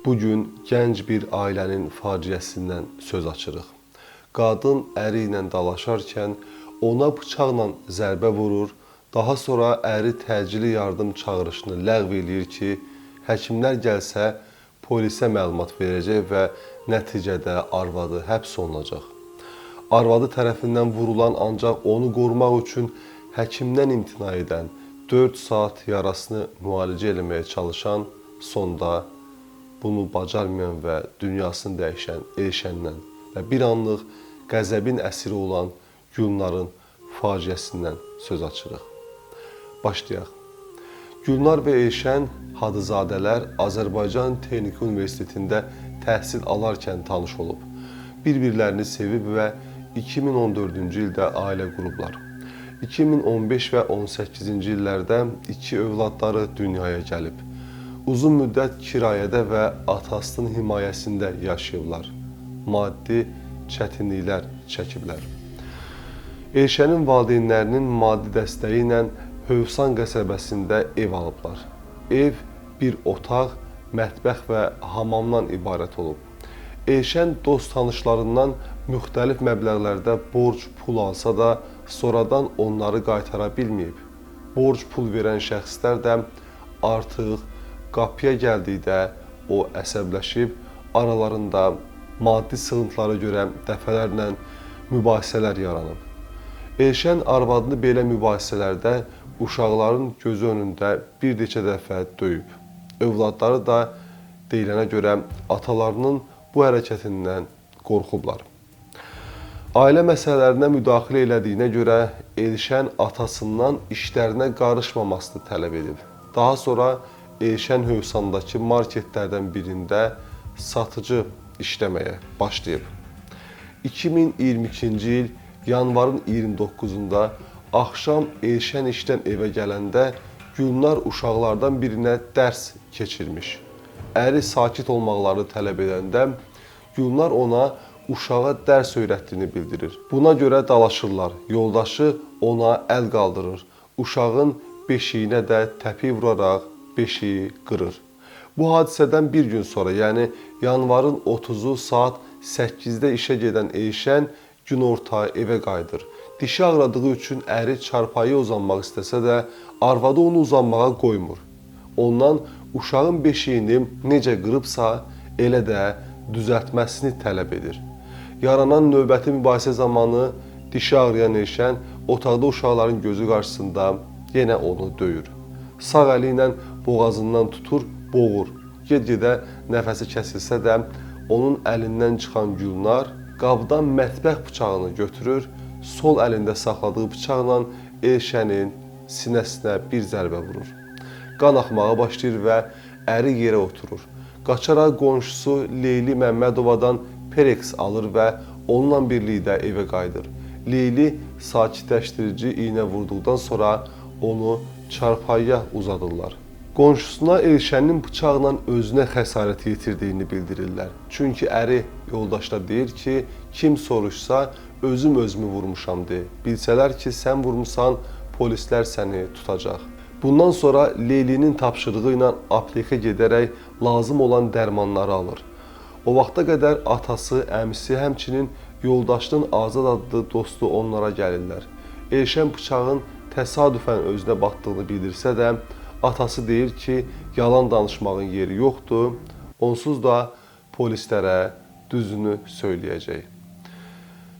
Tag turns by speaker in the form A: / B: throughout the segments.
A: Bugün gənc bir ailənin faciəsindən söz açırıq. Qadın əri ilə dalaşarkən ona bıçaqla zərbə vurur, daha sonra əri təcili yardım çağırışını ləğv eləyir ki, həkimlər gəlsə polisə məlumat verəcək və nəticədə arvadı həbs olunacaq. Arvadı tərəfindən vurulan ancaq onu qorumaq üçün həkimdən imtina edən 4 saat yarasını müalicə eləməyə çalışan, sonda bunu bacarmayan və dünyasını dəyişən Elşəndən və bir anlıq qəzəbin əsiri olan Gülnarın faciəsindən söz açırıq. Başlayaq. Gülnar və Elşən Hadızadələr Azərbaycan Texniki Universitetində təhsil alarkən tanış olub. Bir-birlərini sevib və 2014-cü ildə ailə qurublar. 2015 və 18-ci illərdə 2 övladları dünyaya gəlib. Uzun müddət kirayədə və atasının himayəsində yaşayıblar. Maddi çətinliklər çəkiblər. Elşənin valideynlərinin maddi dəstəyi ilə Hövsan qəsəbəsində ev alıblar. Ev bir otaq, mətbəx və hamamdan ibarət olub. Elşən dost tanışlarından müxtəlif məbləğlərdə borc pul alsa da sonradan onları qaytara bilməyib. Borc pul verən şəxslər də artıq qapıya gəldikdə o əsəbləşib, aralarında maddi sıxıntılara görə dəfələrlə mübahisələr yaranıb. Elşən arvadını belə mübahisələrdə uşaqların gözü önündə bir neçə dəfə döyüb. Övladları da deyilənə görə atalarının bu hərəkətindən qorxublar. Ailə məsələlərinə müdaxilə elədiyinə görə Elşən atasından işlərinə qarışmamasını tələb edib. Daha sonra Elşən Hövsandakı marketlərdən birində satıcı işləməyə başlayıb. 2022-ci il yanvarın 29-da axşam Elşən işdən evə gələndə Gülnar uşaqlardan birinə dərs keçirmiş. Əri sakit olmaqlarını tələb edəndə Gülnar ona uşağa dərs öyrətdiyini bildirir. Buna görə dalaşırlar. Yoldaşı ona əl qaldırır. Uşağın beşiyinə də təpi vuraraq beşiyi qırır. Bu hadisədən bir gün sonra, yəni yanvarın 30-u saat 8-də işə gedən Elşən günorta evə qayıdır. Dişi ağrıdığı üçün əri çarpayıya uzanmaq istəsə də arvadı onu uzanmağa qoymur. Ondan uşağın beşiyini necə qırıbsa elə də düzəltməsini tələb edir. Yaranan növbəti mübahisə zamanı dişi ağrıyan Elşən otaqda uşaqların gözü qarşısında yenə onu döyür. Sağ əli ilə boğazından tutur, boğur. Get-gedə nəfəsi kəsilsə də onun əlindən çıxan Gülnar qabdan mətbəx bıçağını götürür, sol əlində saxladığı bıçaqla Elşənin sinəsinə bir zərbə vurur. Qan axmağa başlayır və əri yerə oturur. Qaçaraq qonşusu Leyli Məmmədovadan Perex alır və onunla birlikdə evə qayıdır. Leyli sakitləşdirici iynə vurduqdan sonra onu çarpayıya uzadırlar. Qonşusuna Elşənin bıçaqla özünə xəsarət yetirdiyini bildirirlər. Çünki əri yoldaşına deyir ki, kim soruşsa özüm özümü vurmuşam de. Bilsələr ki, sən vurmusan, polislər səni tutacaq. Bundan sonra Leylinin tapşırığı ilə aptekə gedərək lazım olan dərmanları alır. O vaxta qədər atası, əmisi, həmçinin yoldaşının Azad adlı dostu onlara gəlirlər. Elşən bıçağın təsadüfən özünə batdığını bildirsə də, atası deyir ki, yalan danışmağın yeri yoxdur, onsuz da polislərə düzünü söyləyəcək.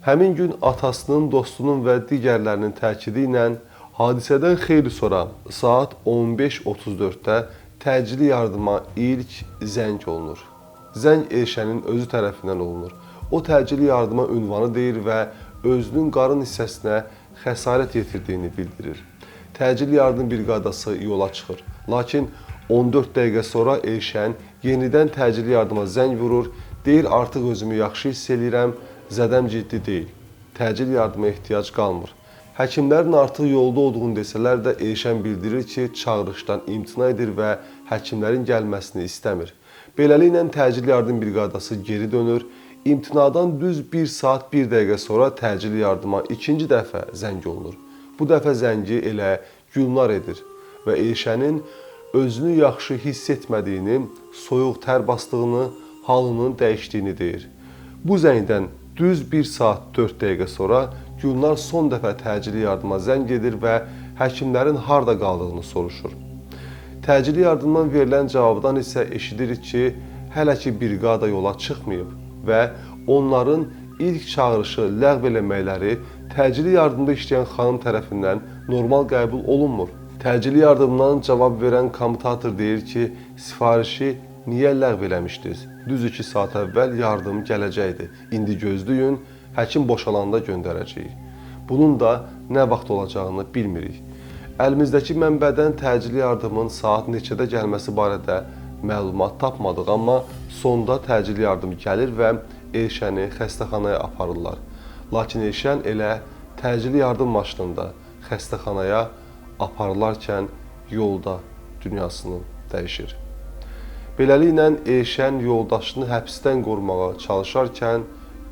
A: Həmin gün atasının, dostunun və digərlərinin təkidi ilə hadisədən xeyli sonra saat 15:34-də təcili yardıma ilk zəng olunur. Zəng Elşənin özü tərəfindən olunur. O təcili yardıma ünvanı deyir və özünün qarın hissəsinə xəsarət yetirdiyini bildirir. Təcili yardım briqadası yola çıxır. Lakin 14 dəqiqə sonra Elşən yenidən təcili yardıma zəng vurur, deyir artıq özümü yaxşı hiss edirəm, zədəm ciddi deyil. Təcili yardıma ehtiyac qalmır. Həkimlərin artıq yolda olduğunu desələr də Elşən bildirir ki, çağırışdan imtina edir və həkimlərin gəlməsini istəmir. Beləliklə təcili yardım briqadası geri dönür. İmtinadan düz 1 saat 1 dəqiqə sonra təcili yardıma ikinci dəfə zəng olunur. Bu dəfə zəngi elə Gülnar edir və Elşənin özünü yaxşı hiss etmədiyini, soyuq tər basdığını, halının dəyişdiyini deyir. Bu zəngdən düz 1 saat 4 dəqiqə sonra Gülnar son dəfə təcili yardıma zəng edir və həkimlərin harda qaldığını soruşur. Təcili yardımdan verilən cavabdan isə eşidirik ki, hələ ki briqada yola çıxmayıb və onların ilk çağırışı ləğv eləməkləri təcili yardımda işləyən xanım tərəfindən normal qəbul olunmur. Təcili yardımdan cavab verən kommutator deyir ki, sifarişi niyə ləğv eləmişdiniz? Düz 2 saat əvvəl yardım gələcəkdi. İndi gözləyin, həkim boşalanda göndərəcəyik. Bunun da nə vaxt olacağını bilmirik. Əlimizdəki mənbədən təcili yardımın saat neçədə gəlməsi barədə məlumat tapmadıq, amma sonda təcili yardım gəlir və Elşəni xəstəxanaya aparırlar. Lakin Elşən elə təcili yardım maşınında xəstəxanaya aparılarkən yolda dünyasını dəyişir. Beləliklə Elşən yoldaşını həbsdən qorumağa çalışarkən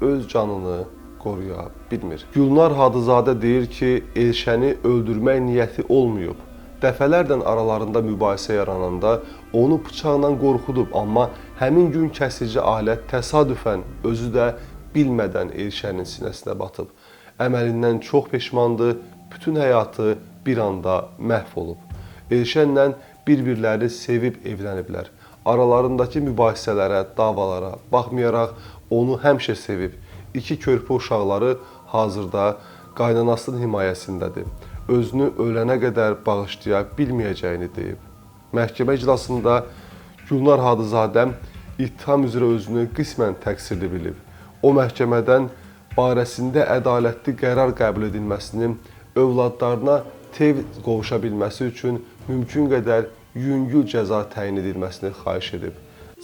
A: öz canını qoruya bilmir. Gülnar Hadızadə deyir ki, Elşəni öldürmək niyyəti olmayıb. Dəfələrlə aralarında mübahisə yarananda onu bıçaqla qorxudub, amma həmin gün kəsici alət təsadüfən özü də bilmədən Elşənin sinəsinə batıb. Əməlindən çox peşmandır, bütün həyatı bir anda məhv olub. Elşənlə bir-birlərini sevib evləniblər. Aralarındakı mübahisələrə, davalara baxmayaraq onu həmişə sevib. 2 körpə uşaqları hazırda qaynanasının himayəsindədir. Özünü ölənə qədər bağışlaya bilməyəcəyini deyib. Məhkəmə iclasında Gülnar Hadızadə ittiham üzrə özünü qismən təqsirli bilib. O məhkəmədən barəsində ədalətli qərar qəbul edilməsini, övladlarına tez qovuşa bilməsi üçün mümkün qədər yüngül cəza təyin edilməsini xahiş edib.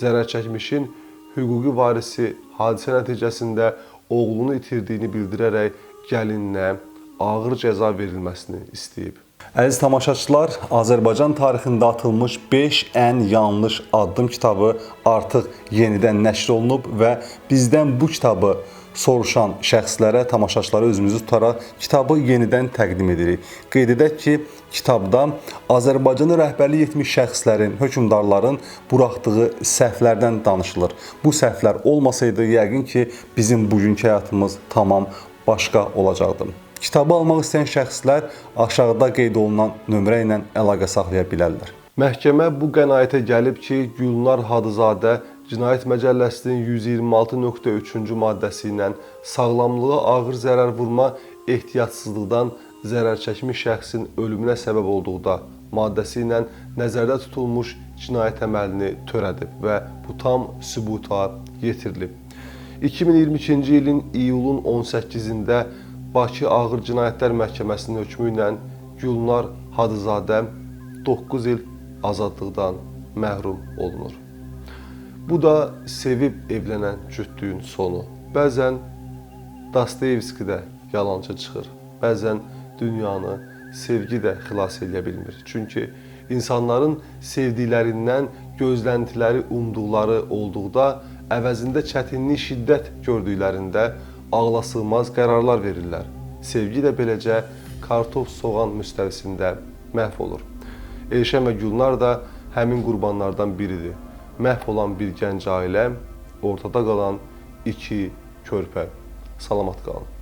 A: Zərər çəkmişin hüquqi varisi hadisə nəticəsində oğlunu itirdiyini bildirərək gəlininə ağır cəza verilməsini istəyib.
B: Əziz tamaşaçılar, Azərbaycan tarixində atılmış 5 ən yanlış addım kitabı artıq yenidən nəşr olunub və bizdən bu kitabı soruşan şəxslərə, tamaşaçılara özümüzü tutaraq kitabı yenidən təqdim edirik. Qeyd edək ki, kitabda Azərbaycanı rəhbərlik etmiş şəxslərin, hökmdarların buraxdığı səhvlərdən danışılır. Bu səhvlər olmasaydı, yəqin ki, bizim bugünkü həyatımız tamam başqa olacaqdı. Kitabı almaq istəyən şəxslər aşağıda qeyd olunan nömrə ilə əlaqə saxlaya bilərlər.
A: Məhkəmə bu qənaətə gəlib ki, Gülnar Hadızadə Cinayət Məcəlləsinin 126.3-cü maddəsi ilə sağlamlığa ağır zərər vurma ehtiyatsızlıqdan zərər çəkmiş şəxsin ölümünə səbəb olduqda maddəsi ilə nəzərdə tutulmuş cinayət əməlini törədib və bu tam sübuta yetirilib. 2022-ci ilin iyulun 18-də Bakı Ağır Cinayətlər Məhkəməsinin hökmü ilə Gülnar Hadızadə 9 il azadlıqdan məhrum olunur. Bu da sevib evlənən cütlüyün sonu. Bəzən Dostoyevski də yalancı çıxır. Bəzən dünyanı sevgi də xilas edə bilmir. Çünki insanların sevdiklərindən gözləntiləri umduqları olduqda, əvəzində çətinlik, şiddət gördüklərində ağlasığmaz qərarlar verirlər. Sevgi də beləcə kartof soğan müstəvisində məhv olur. Elşən və Gülnar da həmin qurbanlardan biridir. Məhv olan bir gənc ailə, ortada qalan 2 körpə. Salamat qalın.